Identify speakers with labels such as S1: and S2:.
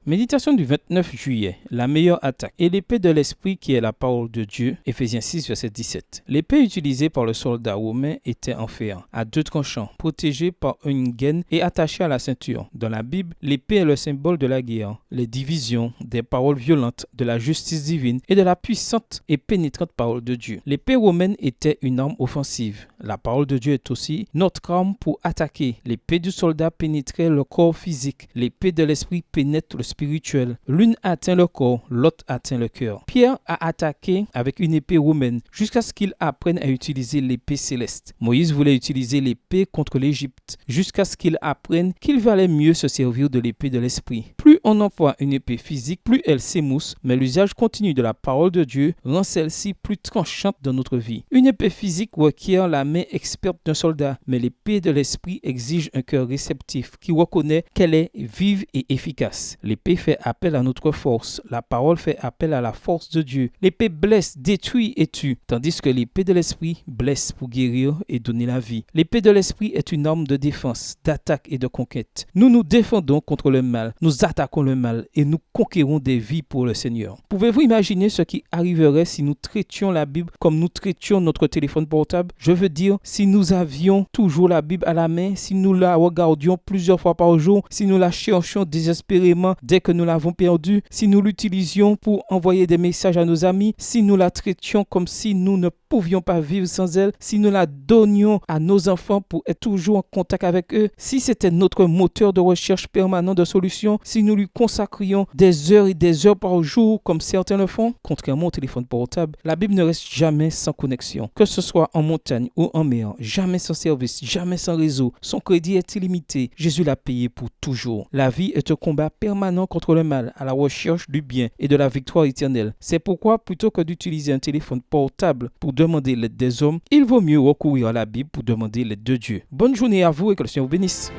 S1: Méditation du 29 juillet, la meilleure attaque et l'épée de l'esprit qui est la parole de Dieu, Éphésiens 6, verset 17. L'épée utilisée par le soldat romain était en fer, à deux tranchants, protégée par une gaine et attachée à la ceinture. Dans la Bible, l'épée est le symbole de la guerre, les divisions, des paroles violentes, de la justice divine et de la puissante et pénétrante parole de Dieu. L'épée romaine était une arme offensive. La parole de Dieu est aussi notre arme pour attaquer. L'épée du soldat pénétrait le corps physique. L'épée de l'esprit pénètre le spirituel. L'une atteint le corps, l'autre atteint le cœur. Pierre a attaqué avec une épée romaine jusqu'à ce qu'il apprenne à utiliser l'épée céleste. Moïse voulait utiliser l'épée contre l'Égypte jusqu'à ce qu'il apprenne qu'il valait mieux se servir de l'épée de l'esprit. Plus on emploie une épée physique, plus elle s'émousse, mais l'usage continu de la parole de Dieu rend celle-ci plus tranchante dans notre vie. Une épée physique requiert la main experte d'un soldat, mais l'épée de l'esprit exige un cœur réceptif qui reconnaît qu'elle est vive et efficace. L'épée fait appel à notre force, la parole fait appel à la force de Dieu. L'épée blesse, détruit et tue, tandis que l'épée de l'esprit blesse pour guérir et donner la vie. L'épée de l'esprit est une arme de défense, d'attaque et de conquête. Nous nous défendons contre le mal, nous attaquons le mal et nous conquérons des vies pour le Seigneur. Pouvez-vous imaginer ce qui arriverait si nous traitions la Bible comme nous traitions notre téléphone portable? Je veux dire, si nous avions toujours la Bible à la main, si nous la regardions plusieurs fois par jour, si nous la cherchions désespérément dès que nous l'avons perdue, si nous l'utilisions pour envoyer des messages à nos amis, si nous la traitions comme si nous ne pouvions pas vivre sans elle, si nous la donnions à nos enfants pour être toujours en contact avec eux, si c'était notre moteur de recherche permanent de solutions, si nous lui consacrions des heures et des heures par jour comme certains le font, contrairement au téléphone portable, la Bible ne reste jamais sans connexion. Que ce soit en montagne ou en mer, jamais sans service, jamais sans réseau. Son crédit est illimité. Jésus l'a payé pour toujours. La vie est un combat permanent contre le mal, à la recherche du bien et de la victoire éternelle. C'est pourquoi, plutôt que d'utiliser un téléphone portable pour demander l'aide des hommes, il vaut mieux recourir à la Bible pour demander l'aide de Dieu. Bonne journée à vous et que le Seigneur vous bénisse.